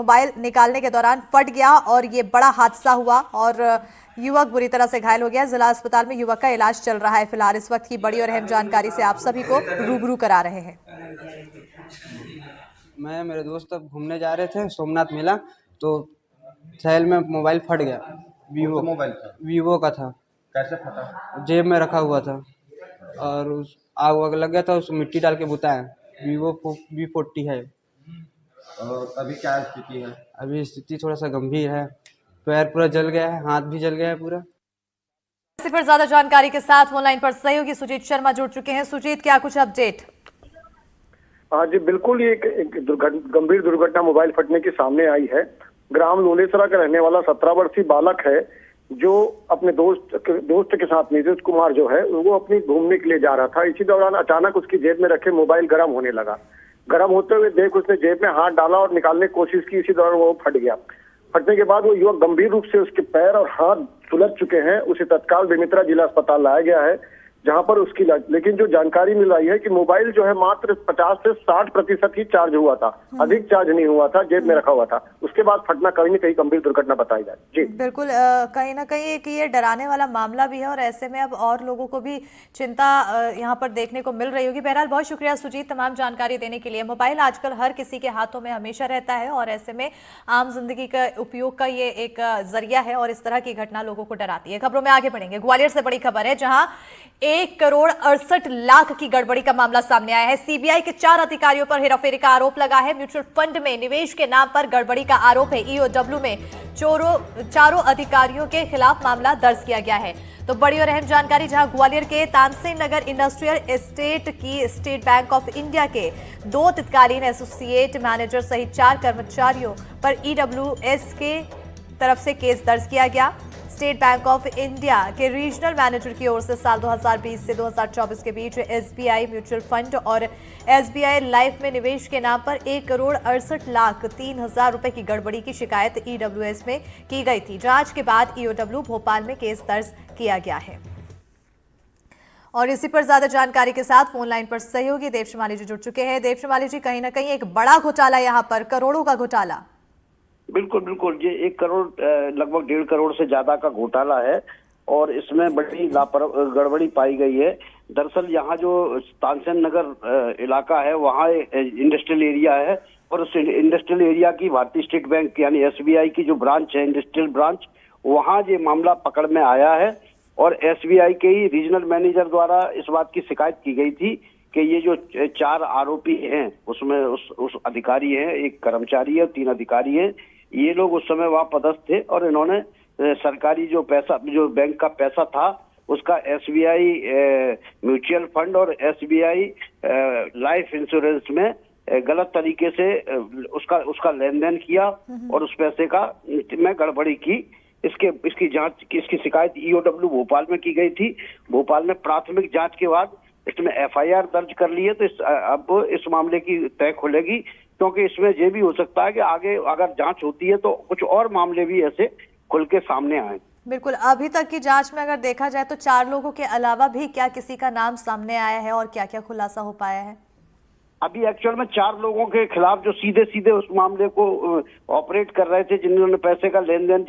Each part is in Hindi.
मोबाइल निकालने के दौरान फट गया और ये बड़ा हादसा हुआ और युवक बुरी तरह से घायल हो गया। जिला अस्पताल में युवक का इलाज चल रहा है। फिलहाल इस वक्त की बड़ी और अहम जानकारी से आप सभी को रूबरू करा रहे हैं। मैं मेरे दोस्त अब घूमने जा रहे थे सोमनाथ मेला, तो सैल में मोबाइल फट गया। वीवो का था। कैसे फटा? जेब में रखा हुआ था और उस आग वाग लग गया था, उसमें मिट्टी डाल के बुताया। वीवो V40 है। और अभी क्या स्थिति है? अभी स्थिति थोड़ा सा गंभीर है। पैर पूरा जल गया है, हाथ भी जल गया है पूरा। इसी पर ज्यादा जानकारी के साथ ऑनलाइन पर सहयोगी सुजीत शर्मा जुड़ चुके हैं। सुजीत, क्या कुछ अपडेट? हाँ जी, बिल्कुल। ये एक गंभीर दुर्घटना मोबाइल फटने की सामने आई है। ग्राम लोलेसरा का रहने वाला 17 वर्षीय बालक है, जो अपने दोस्त के साथ नीतीश कुमार जो है वो अपनी घूमने के लिए जा रहा था। इसी दौरान अचानक उसकी जेब में रखे मोबाइल गर्म होने लगा। गर्म होते हुए देख उसने जेब में हाथ डाला और निकालने की कोशिश की। इसी दौरान वो फट गया। फटने के बाद वो युवक गंभीर रूप से उसके पैर और हाथ सुलझ चुके हैं। उसे तत्काल बेमेतरा जिला अस्पताल लाया गया है, जहां पर उसकी लेकिन जो जानकारी मिल रही है कि मोबाइल जो है मात्र 50 से 60% ही चार्ज हुआ था, अधिक चार्ज नहीं हुआ था, जेब में रखा हुआ था। उसके बाद फटना कहीं न कहीं गंभीर दुर्घटना बताई जाए। जी बिल्कुल, कहीं ना कहीं एक ये डराने वाला मामला भी है और ऐसे में अब और लोगों को भी चिंता यहाँ पर देखने को मिल रही होगी। बहरहाल बहुत शुक्रिया सुजीत तमाम जानकारी देने के लिए। मोबाइल आजकल हर किसी के हाथों में हमेशा रहता है और ऐसे में आम जिंदगी का उपयोग का ये एक जरिया है और इस तरह की घटना लोगों को डराती है। खबरों में आगे बढ़ेंगे। ग्वालियर से बड़ी खबर है, जहां 1,68,00,000 की गड़बड़ी का मामला सामने आया है। सीबीआई के 4 अधिकारियों पर हेराफेरी का आरोप लगा है। म्यूचुअल फंड में निवेश के नाम पर गड़बड़ी का आरोप है। ईओडब्ल्यू में चारों अधिकारियों के खिलाफ मामला दर्ज किया गया है। तो बड़ी और अहम जानकारी, जहां ग्वालियर के तानसेन नगर इंडस्ट्रियल एस्टेट की स्टेट बैंक ऑफ इंडिया के 2 तत्कालीन एसोसिएट मैनेजर सहित 4 कर्मचारियों पर ईडब्ल्यूएस के तरफ से केस दर्ज किया गया। स्टेट बैंक ऑफ इंडिया के रीजनल मैनेजर की ओर से साल 2020 से 2024 के बीच एसबीआई म्यूचुअल फंड और एसबीआई लाइफ में निवेश के नाम पर 1,68,03,000 रुपए की गड़बड़ी की शिकायत ईडब्ल्यूएस में की गई थी। जांच के बाद ईओडब्ल्यू भोपाल में केस दर्ज किया गया है। और इसी पर ज्यादा जानकारी के साथ फोन लाइन पर सहयोगी देव शिमाली जी जुड़ चुके हैं। देव शिमाली जी, कहीं ना कहीं एक बड़ा घोटाला यहाँ पर, करोड़ों का घोटाला। बिल्कुल बिल्कुल, ये 1 करोड़ लगभग 1.5 करोड़ से ज्यादा का घोटाला है और इसमें बड़ी गड़बड़ी पाई गई है। दरअसल यहाँ जो तानसेन नगर इलाका है, वहाँ इंडस्ट्रियल एरिया है और उस इंडस्ट्रियल एरिया की भारतीय स्टेट बैंक यानी एसबीआई की जो ब्रांच है, इंडस्ट्रियल ब्रांच, वहाँ ये मामला पकड़ में आया है और एसबीआई के ही रीजनल मैनेजर द्वारा इस बात की शिकायत की गई थी कि ये जो 4 आरोपी हैं उसमें उस अधिकारी हैं, 1 कर्मचारी है और 3 अधिकारी हैं। ये लोग उस समय वहां पदस्थ थे और इन्होंने सरकारी जो बैंक का पैसा था उसका एसबीआई म्यूचुअल फंड और एसबीआई लाइफ इंश्योरेंस में गलत तरीके से उसका लेन देन किया और उस पैसे का में गड़बड़ी की। इसकी शिकायत ईओडब्ल्यू भोपाल में की गई थी। भोपाल में प्राथमिक जांच के बाद इसमें एफआईआर दर्ज कर ली है। तो अब इस मामले की तय खुलेगी, क्योंकि इसमें ये भी हो सकता है कि आगे अगर जांच होती है तो कुछ और मामले भी ऐसे खुल के सामने आए। बिल्कुल, अभी तक की जांच में अगर देखा जाए तो 4 लोगों के अलावा भी क्या किसी का नाम सामने आया है और क्या क्या खुलासा हो पाया है? अभी एक्चुअल में 4 लोगों के खिलाफ जो सीधे सीधे उस मामले को ऑपरेट कर रहे थे, जिन्होंने पैसे का लेन देन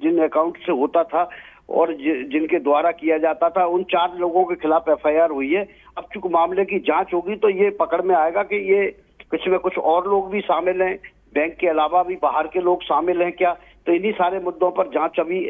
जिन अकाउंट से होता था और जिनके द्वारा किया जाता था, उन 4 लोगों के खिलाफ एफआईआर हुई है। अब चूंकि मामले की जांच होगी तो ये पकड़ में आएगा कि ये इसमें कुछ और लोग भी शामिल हैं, बैंक के अलावा भी बाहर के लोग शामिल हैं क्या। तो इन्हीं सारे मुद्दों पर जांच अभी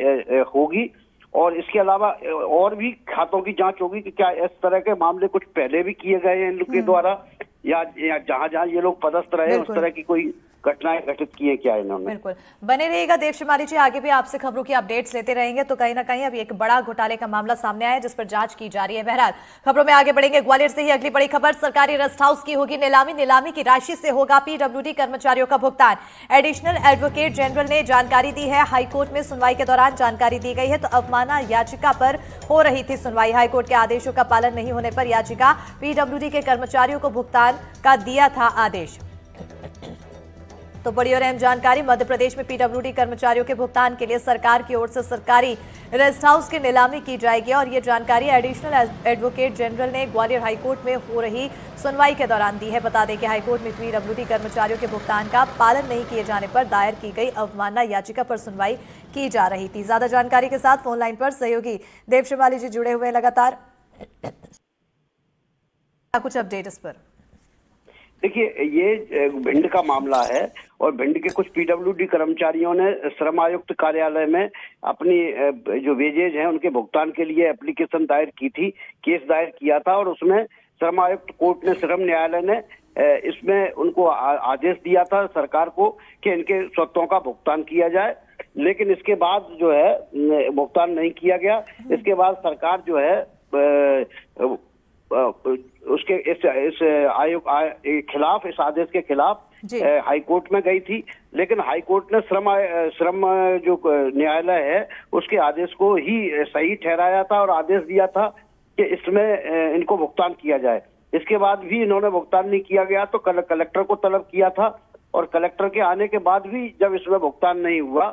होगी और इसके अलावा और भी खातों की जांच होगी कि क्या इस तरह के मामले कुछ पहले भी किए गए हैं इन लोग के द्वारा या जहां जहां ये लोग पदस्थ रहे उस तरह की कोई घटनाएं घटित की है क्या इन्होंने। बिल्कुल, बने रहिएगा देव शिमाली जी, आगे भी आपसे खबरों की अपडेट्स लेते रहेंगे। तो कहीं ना कहीं अभी एक बड़ा घोटाले का मामला सामने आया है जिस पर जांच की जा रही है। बहरहाल खबरों में आगे बढ़ेंगे। ग्वालियर से ही अगली बड़ी खबर, सरकारी रेस्ट हाउस की होगी नीलामी की राशि से होगा पीडब्ल्यूडी कर्मचारियों का भुगतान। एडिशनल एडवोकेट जनरल ने जानकारी दी है। हाईकोर्ट में सुनवाई के दौरान जानकारी दी गई है। तो अवमानना याचिका पर हो रही थी सुनवाई। हाईकोर्ट के आदेशों का पालन नहीं होने पर याचिका पीडब्ल्यूडी के कर्मचारियों को भुगतान का दिया था आदेश। तो बड़ी और अहम जानकारी, मध्य प्रदेश में पीडब्ल्यूडी कर्मचारियों के भुगतान के लिए सरकार की ओर से सरकारी रेस्ट हाउस की नीलामी की जाएगी और ये जानकारी एडिशनल एडवोकेट जनरल ने ग्वालियर हाईकोर्ट में हो रही सुनवाई के दौरान दी है। बता दें कि हाईकोर्ट में पीडब्ल्यूडी कर्मचारियों के भुगतान का पालन नहीं किए जाने पर दायर की गई अवमानना याचिका पर सुनवाई की जा रही थी। ज्यादा जानकारी के साथ फोन लाइन पर सहयोगी देव श्रीमाली जी जुड़े हुए लगातार, कुछ अपडेट इस पर। देखिए, ये भिंड का मामला है और भिंड के कुछ पीडब्ल्यूडी कर्मचारियों ने श्रम आयुक्त कार्यालय में अपनी जो वेजेज हैं उनके भुगतान के लिए एप्लीकेशन दायर की थी, केस दायर किया था और उसमें श्रम आयुक्त कोर्ट ने, श्रम न्यायालय ने इसमें उनको आदेश दिया था सरकार को कि इनके स्वत्वों का भुगतान किया जाए, लेकिन इसके बाद जो है भुगतान नहीं किया गया। इसके बाद सरकार जो है उसके इस आयोग खिलाफ, इस आदेश के खिलाफ हाईकोर्ट में गई थी, लेकिन हाईकोर्ट ने श्रम जो न्यायालय है उसके आदेश को ही सही ठहराया था और आदेश दिया था कि इसमें इनको भुगतान किया जाए। इसके बाद भी इन्होंने भुगतान नहीं किया गया तो कलेक्टर को तलब किया था और कलेक्टर के आने के बाद भी जब इसमें भुगतान नहीं हुआ